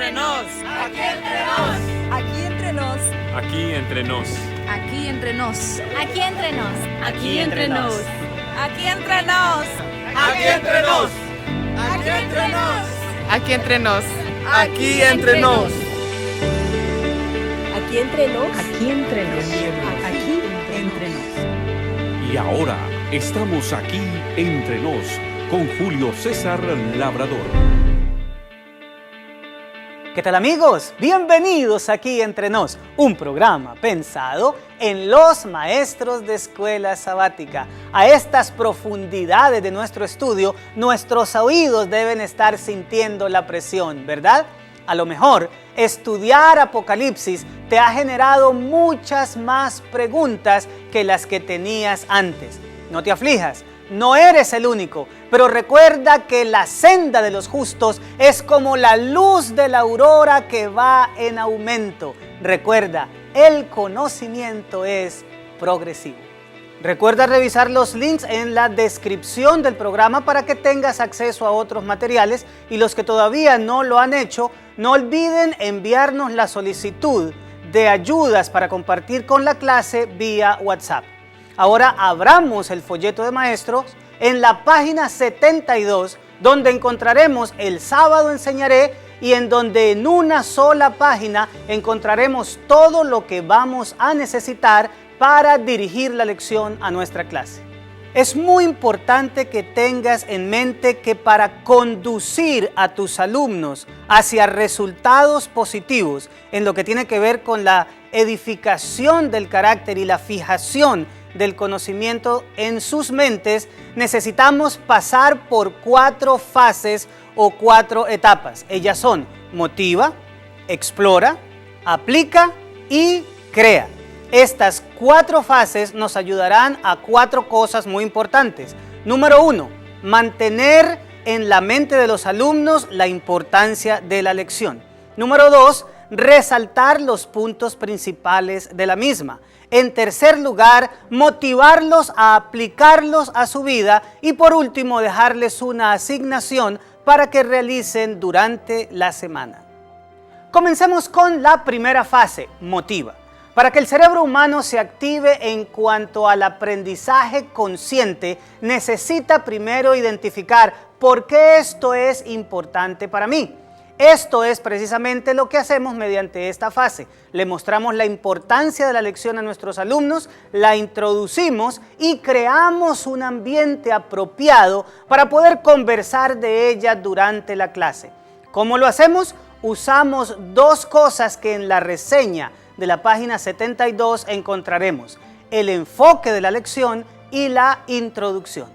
entre nos. Aquí entre nos. Aquí entre nos. Aquí entre nos. Aquí entre nos. Aquí entre nos. Aquí entre nos. Aquí entre nos. Aquí entre nos. Aquí entre nos. Aquí entre nos. Aquí entre nos. Aquí entre nos. Aquí entre nos. Aquí entre nos. Y ahora estamos aquí entre nos con Julio César Labrador. ¿Qué tal, amigos? Bienvenidos aquí Entre Nos, un programa pensado en los maestros de escuela sabática. A estas profundidades de nuestro estudio, nuestros oídos deben estar sintiendo la presión, ¿verdad? A lo mejor, estudiar Apocalipsis te ha generado muchas más preguntas que las que tenías antes. No te aflijas. No eres el único, pero recuerda que la senda de los justos es como la luz de la aurora que va en aumento. Recuerda, el conocimiento es progresivo. Recuerda revisar los links en la descripción del programa para que tengas acceso a otros materiales, y los que todavía no lo han hecho, no olviden enviarnos la solicitud de ayudas para compartir con la clase vía WhatsApp. Ahora abramos el folleto de maestros en la página 72, donde encontraremos El sábado enseñaré, y en donde en una sola página encontraremos todo lo que vamos a necesitar para dirigir la lección a nuestra clase. Es muy importante que tengas en mente que para conducir a tus alumnos hacia resultados positivos en lo que tiene que ver con la edificación del carácter y la fijación del conocimiento en sus mentes, necesitamos pasar por 4 fases o 4 etapas. Ellas son: motiva, explora, aplica y crea. Estas 4 fases nos ayudarán a 4 cosas muy importantes. Número 1, mantener en la mente de los alumnos la importancia de la lección. Número 2, resaltar los puntos principales de la misma. En tercer lugar, motivarlos a aplicarlos a su vida. Y por último, dejarles una asignación para que realicen durante la semana. Comencemos con la primera fase, motiva. Para que el cerebro humano se active en cuanto al aprendizaje consciente, necesita primero identificar por qué esto es importante para mí. Esto es precisamente lo que hacemos mediante esta fase. Le mostramos la importancia de la lección a nuestros alumnos, la introducimos y creamos un ambiente apropiado para poder conversar de ella durante la clase. ¿Cómo lo hacemos? Usamos 2 cosas que en la reseña de la página 72 encontraremos: el enfoque de la lección y la introducción.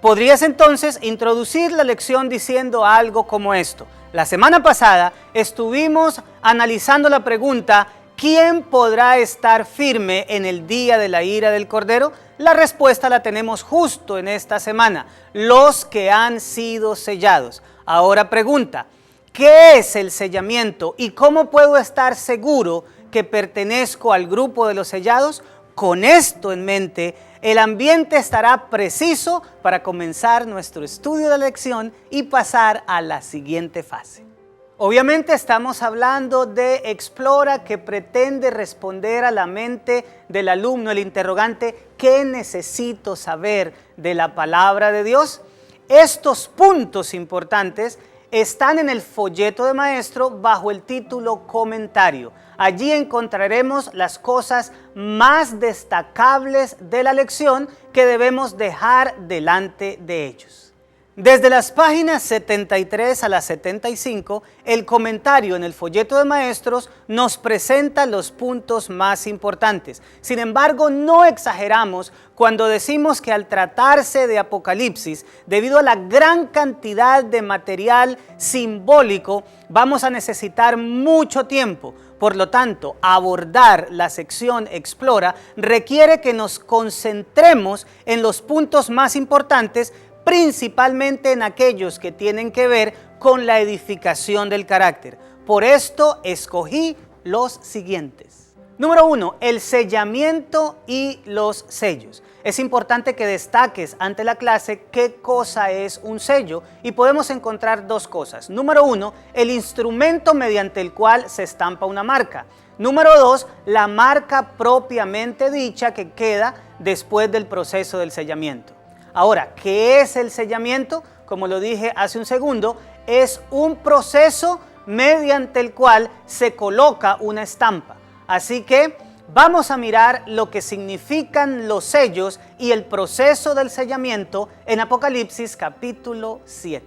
Podrías entonces introducir la lección diciendo algo como esto: la semana pasada estuvimos analizando la pregunta ¿quién podrá estar firme en el día de la ira del Cordero? La respuesta la tenemos justo en esta semana: los que han sido sellados. Ahora pregunta: ¿qué es el sellamiento y cómo puedo estar seguro que pertenezco al grupo de los sellados? Con esto en mente, el ambiente estará preciso para comenzar nuestro estudio de la lección y pasar a la siguiente fase. Obviamente estamos hablando de Explora, que pretende responder a la mente del alumno el interrogante: ¿qué necesito saber de la palabra de Dios? Estos puntos importantes están en el folleto de maestro bajo el título Comentario. Allí encontraremos las cosas más destacables de la lección que debemos dejar delante de ellos. Desde las páginas 73 a las 75, el comentario en el folleto de maestros nos presenta los puntos más importantes. Sin embargo, no exageramos cuando decimos que al tratarse de Apocalipsis, debido a la gran cantidad de material simbólico, vamos a necesitar mucho tiempo. Por lo tanto, abordar la sección Explora requiere que nos concentremos en los puntos más importantes, principalmente en aquellos que tienen que ver con la edificación del carácter. Por esto escogí los siguientes. Número 1, el sellamiento y los sellos. es importante que destaques ante la clase qué cosa es un sello y podemos encontrar dos cosas. Número 1, el instrumento mediante el cual se estampa una marca. Número 2, la marca propiamente dicha que queda después del proceso del sellamiento. Ahora, ¿qué es el sellamiento? Como lo dije hace un segundo, es un proceso mediante el cual se coloca una estampa. Así que vamos a mirar lo que significan los sellos y el proceso del sellamiento en Apocalipsis capítulo 7.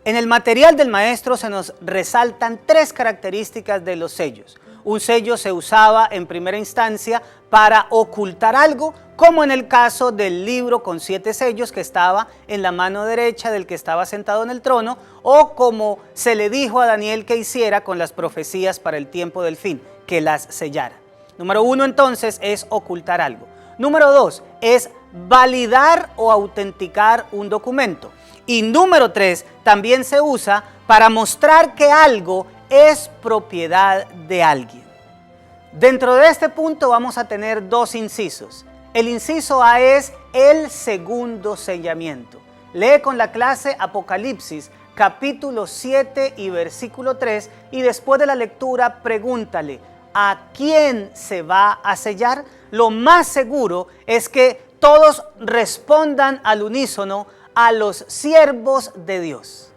En el material del maestro se nos resaltan tres características de los sellos. Un sello se usaba en primera instancia para ocultar algo, como en el caso del libro con 7 sellos que estaba en la mano derecha del que estaba sentado en el trono, o como se le dijo a Daniel que hiciera con las profecías para el tiempo del fin, que las sellara. Número 1 entonces es ocultar algo. Número 2 es validar o autenticar un documento. Y número 3 también se usa para mostrar que algo es propiedad de alguien. Dentro de este punto vamos a tener dos incisos. El inciso A es el segundo sellamiento. Lee con la clase Apocalipsis capítulo 7 y versículo 3 y después de la lectura pregúntale, ¿a quién se va a sellar? Lo más seguro es que todos respondan al unísono, a los siervos de Dios.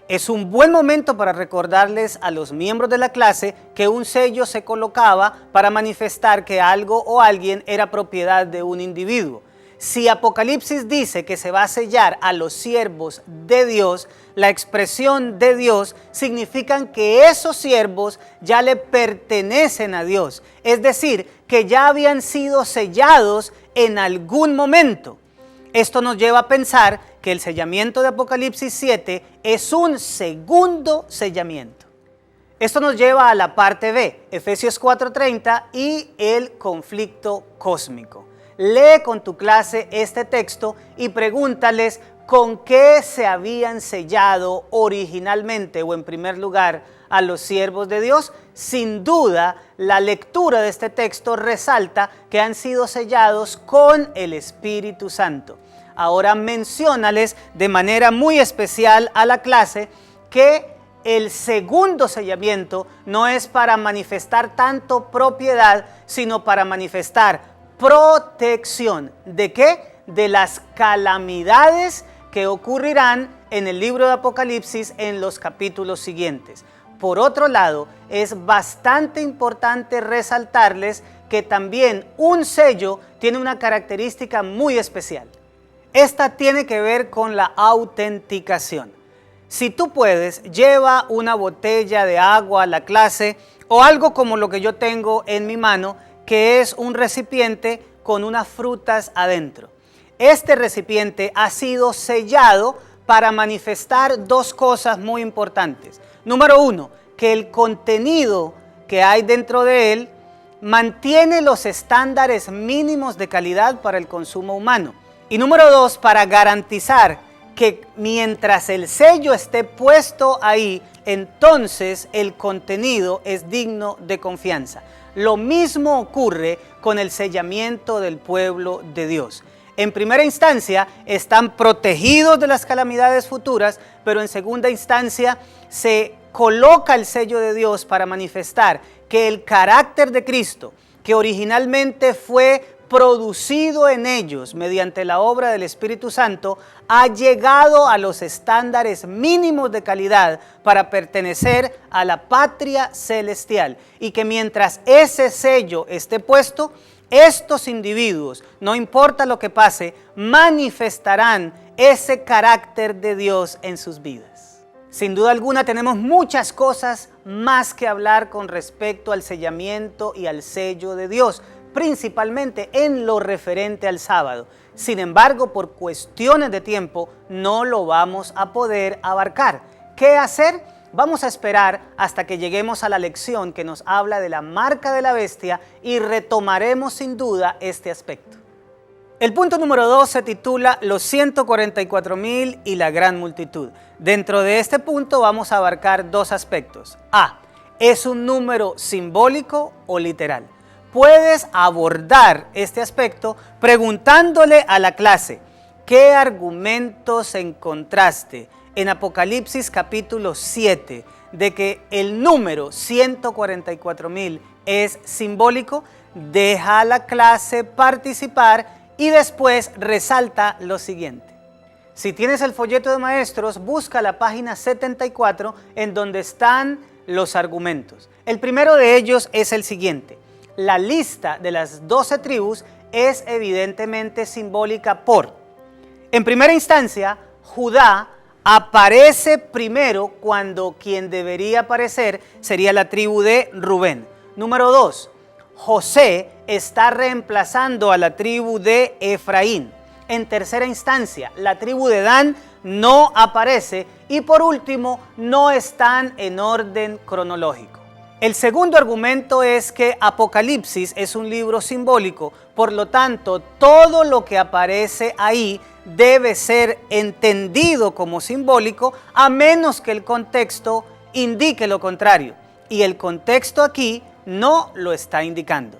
Es un buen momento para recordarles a los miembros de la clase que un sello se colocaba para manifestar que algo o alguien era propiedad de un individuo. Si Apocalipsis dice que se va a sellar a los siervos de Dios, la expresión de Dios significa que esos siervos ya le pertenecen a Dios, es decir, que ya habían sido sellados en algún momento. Esto nos lleva a pensar que el sellamiento de Apocalipsis 7 es un segundo sellamiento. Esto nos lleva a la parte B, Efesios 4:30 y el conflicto cósmico. Lee con tu clase este texto y pregúntales con qué se habían sellado originalmente o en primer lugar a los siervos de Dios. Sin duda, la lectura de este texto resalta que han sido sellados con el Espíritu Santo. Ahora menciónales de manera muy especial a la clase que el segundo sellamiento no es para manifestar tanto propiedad, sino para manifestar protección. ¿De qué? De las calamidades que ocurrirán en el libro de Apocalipsis en los capítulos siguientes. Por otro lado, es bastante importante resaltarles que también un sello tiene una característica muy especial. Esta tiene que ver con la autenticación. Si tú puedes, lleva una botella de agua a la clase o algo como lo que yo tengo en mi mano, que es un recipiente con unas frutas adentro. Este recipiente ha sido sellado para manifestar dos cosas muy importantes. Número 1, que el contenido que hay dentro de él mantiene los estándares mínimos de calidad para el consumo humano. Y número 2, para garantizar que mientras el sello esté puesto ahí, entonces el contenido es digno de confianza. Lo mismo ocurre con el sellamiento del pueblo de Dios. En primera instancia están protegidos de las calamidades futuras, pero en segunda instancia se coloca el sello de Dios para manifestar que el carácter de Cristo, que originalmente fue producido en ellos mediante la obra del Espíritu Santo, ha llegado a los estándares mínimos de calidad para pertenecer a la patria celestial, y que mientras ese sello esté puesto, estos individuos, no importa lo que pase, manifestarán ese carácter de Dios en sus vidas. Sin duda alguna tenemos muchas cosas más que hablar con respecto al sellamiento y al sello de Dios, principalmente en lo referente al sábado. Sin embargo, por cuestiones de tiempo no lo vamos a poder abarcar. ¿Qué hacer? Vamos a esperar hasta que lleguemos a la lección que nos habla de la marca de la bestia y retomaremos sin duda este aspecto. El punto número 2 se titula Los 144,000 y la gran multitud. Dentro de este punto vamos a abarcar dos aspectos. A, ¿es un número simbólico o literal? puedes abordar este aspecto preguntándole a la clase, ¿qué argumentos encontraste en Apocalipsis capítulo 7 de que el número 144,000 es simbólico? Deja a la clase participar y después resalta lo siguiente. Si tienes el folleto de maestros, busca la página 74 en donde están los argumentos. El primero de ellos es el siguiente. La lista de las 12 tribus es evidentemente simbólica por, en primera instancia, Judá aparece primero cuando quien debería aparecer sería la tribu de Rubén. Número 2, José está reemplazando a la tribu de Efraín. En tercera instancia, la tribu de Dan no aparece y por último, no están en orden cronológico. El segundo argumento es que Apocalipsis es un libro simbólico, por lo tanto, todo lo que aparece ahí debe ser entendido como simbólico a menos que el contexto indique lo contrario. Y el contexto aquí no lo está indicando.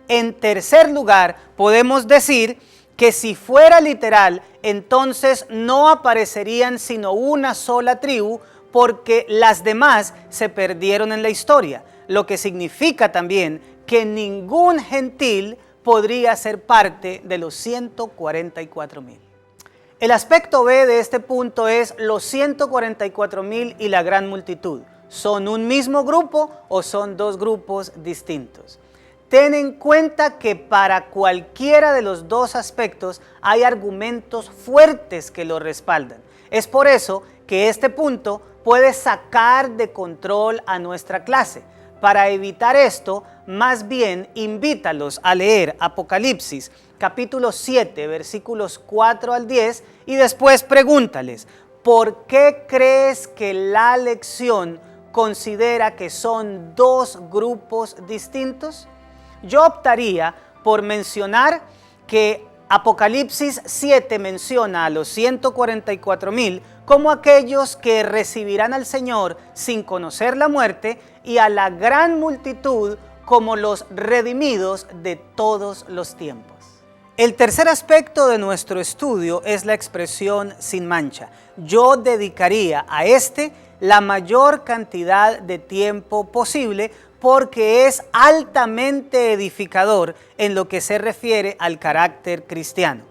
En tercer lugar, podemos decir que si fuera literal, entonces no aparecerían sino una sola tribu porque las demás se perdieron en la historia, lo que significa también que ningún gentil podría ser parte de los 144,000. El aspecto B de este punto es los 144,000 y la gran multitud. ¿Son un mismo grupo o son dos grupos distintos? Ten en cuenta que para cualquiera de los dos aspectos hay argumentos fuertes que lo respaldan. Es por eso que este punto puede sacar de control a nuestra clase. Para evitar esto, más bien invítalos a leer Apocalipsis capítulo 7, versículos 4 al 10 y después pregúntales, ¿por qué crees que la lección considera que son dos grupos distintos? Yo optaría por mencionar que Apocalipsis 7 menciona a los 144,000 como aquellos que recibirán al Señor sin conocer la muerte y a la gran multitud como los redimidos de todos los tiempos. El tercer aspecto de nuestro estudio es la expresión sin mancha. Yo dedicaría a este la mayor cantidad de tiempo posible porque es altamente edificador en lo que se refiere al carácter cristiano.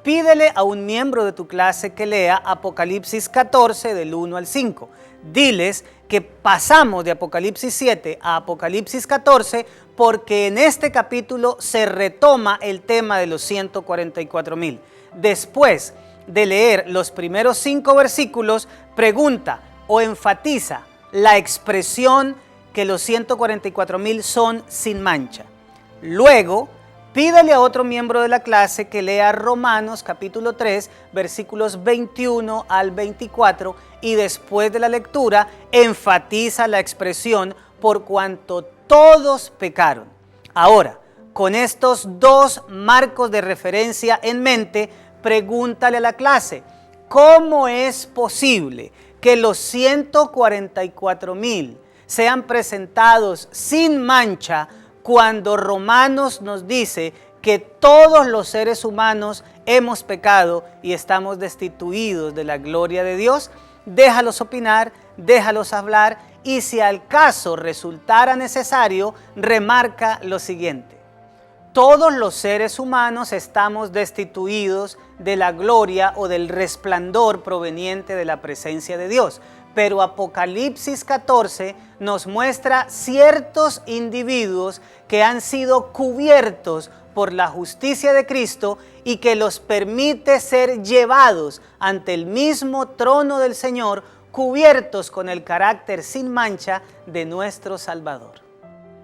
Pídele a un miembro de tu clase que lea Apocalipsis 14 del 1 al 5. Diles que pasamos de Apocalipsis 7 a Apocalipsis 14 porque en este capítulo se retoma el tema de los 144,000. Después de leer los primeros 5 versículos, pregunta o enfatiza la expresión que los 144,000 son sin mancha. Luego, pídele a otro miembro de la clase que lea Romanos capítulo 3, versículos 21 al 24 y después de la lectura enfatiza la expresión por cuanto todos pecaron. Ahora, con estos dos marcos de referencia en mente, pregúntale a la clase, ¿cómo es posible que los 144,000 sean presentados sin mancha cuando Romanos nos dice que todos los seres humanos hemos pecado y estamos destituidos de la gloria de Dios? Déjalos opinar, déjalos hablar y si al caso resultara necesario, remarca lo siguiente. Todos los seres humanos estamos destituidos de la gloria o del resplandor proveniente de la presencia de Dios. Pero Apocalipsis 14 nos muestra ciertos individuos que han sido cubiertos por la justicia de Cristo y que los permite ser llevados ante el mismo trono del Señor, cubiertos con el carácter sin mancha de nuestro Salvador.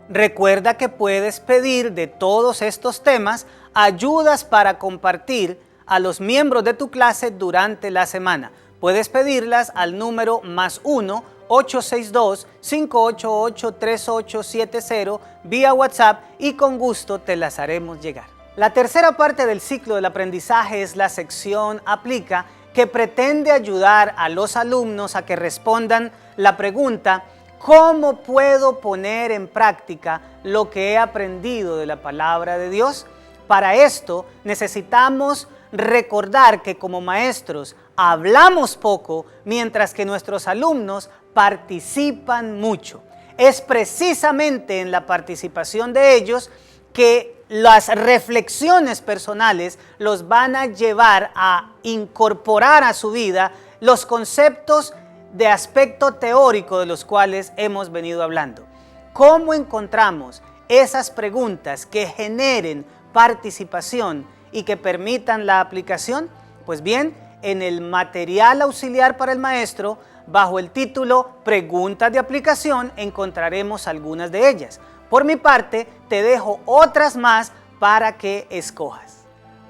Recuerda que puedes pedir de todos estos temas ayudas para compartir a los miembros de tu clase durante la semana. Puedes pedirlas al número +1 862-588-3870 vía WhatsApp y con gusto te las haremos llegar. La tercera parte del ciclo del aprendizaje es la sección Aplica, que pretende ayudar a los alumnos a que respondan la pregunta ¿Cómo puedo poner en práctica lo que he aprendido de la palabra de Dios? Para esto necesitamos recordar que como maestros hablamos poco, mientras que nuestros alumnos participan mucho. Es precisamente en la participación de ellos que las reflexiones personales los van a llevar a incorporar a su vida los conceptos de aspecto teórico de los cuales hemos venido hablando. ¿Cómo encontramos esas preguntas que generen participación y que permitan la aplicación? Pues bien, en el material auxiliar para el maestro, bajo el título Preguntas de aplicación, encontraremos algunas de ellas. Por mi parte, te dejo otras más para que escojas.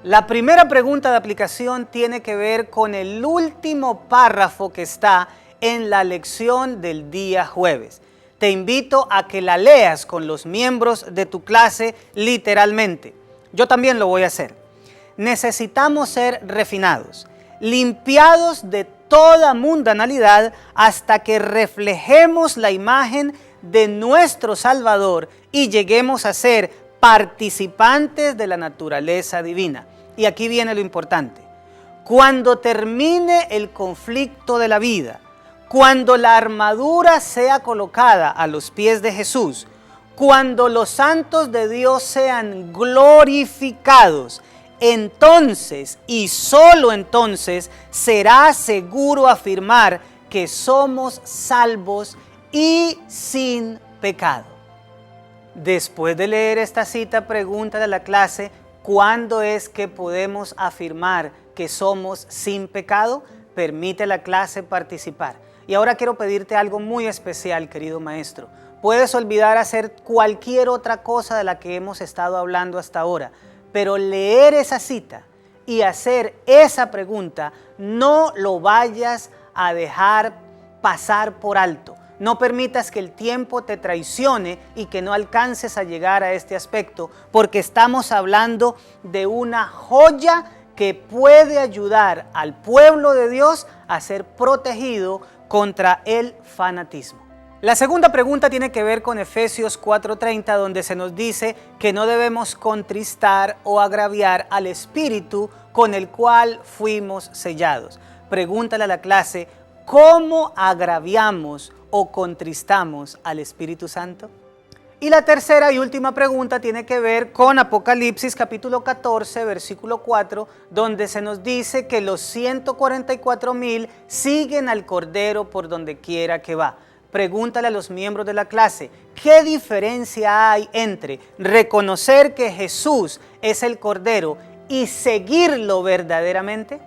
La primera pregunta de aplicación tiene que ver con el último párrafo que está en la lección del día jueves. Te invito a que la leas con los miembros de tu clase literalmente. Yo también lo voy a hacer. Necesitamos ser refinados, limpiados de toda mundanalidad hasta que reflejemos la imagen de nuestro Salvador y lleguemos a ser participantes de la naturaleza divina. Y aquí viene lo importante. Cuando termine el conflicto de la vida, cuando la armadura sea colocada a los pies de Jesús, cuando los santos de Dios sean glorificados, entonces y solo entonces será seguro afirmar que somos salvos y sin pecado. Después de leer esta cita, pregúntale a la clase, ¿cuándo es que podemos afirmar que somos sin pecado? Permite a la clase participar. Y ahora quiero pedirte algo muy especial, querido maestro. Puedes olvidar hacer cualquier otra cosa de la que hemos estado hablando hasta ahora, pero leer esa cita y hacer esa pregunta, no lo vayas a dejar pasar por alto. No permitas que el tiempo te traicione y que no alcances a llegar a este aspecto, porque estamos hablando de una joya que puede ayudar al pueblo de Dios a ser protegido contra el fanatismo. La segunda pregunta tiene que ver con Efesios 4:30, donde se nos dice que no debemos contristar o agraviar al Espíritu con el cual fuimos sellados. Pregúntale a la clase, ¿cómo agraviamos o contristamos al Espíritu Santo? Y la tercera y última pregunta tiene que ver con Apocalipsis capítulo 14, versículo 4, donde se nos dice que los 144,000 siguen al Cordero por donde quiera que va. Pregúntale a los miembros de la clase, ¿qué diferencia hay entre reconocer que Jesús es el Cordero y seguirlo verdaderamente?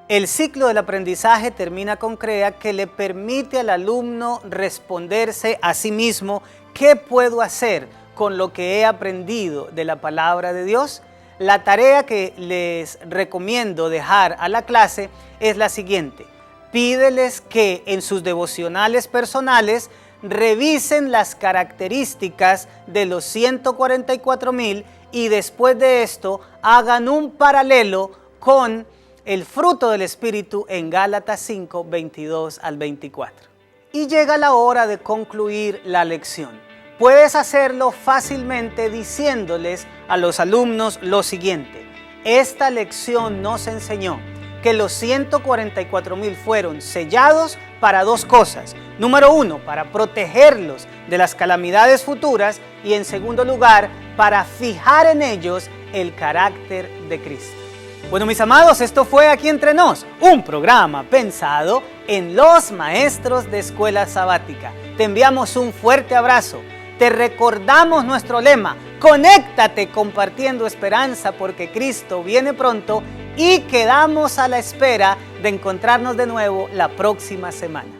El ciclo del aprendizaje termina con CREA, que le permite al alumno responderse a sí mismo, ¿qué puedo hacer con lo que he aprendido de la palabra de Dios? La tarea que les recomiendo dejar a la clase es la siguiente. Pídeles que en sus devocionales personales revisen las características de los 144,000 y después de esto hagan un paralelo con el fruto del Espíritu en Gálatas 5, 22 al 24. Y llega la hora de concluir la lección. Puedes hacerlo fácilmente diciéndoles a los alumnos lo siguiente. Esta lección nos enseñó que los 144,000 fueron sellados para dos cosas. Número 1, para protegerlos de las calamidades futuras, y en segundo lugar, para fijar en ellos el carácter de Cristo. Bueno, mis amados, esto fue Aquí Entre Nos, un programa pensado en los maestros de escuela sabática. Te enviamos un fuerte abrazo. Te recordamos nuestro lema: conéctate compartiendo esperanza, porque Cristo viene pronto, y quedamos a la espera de encontrarnos de nuevo la próxima semana.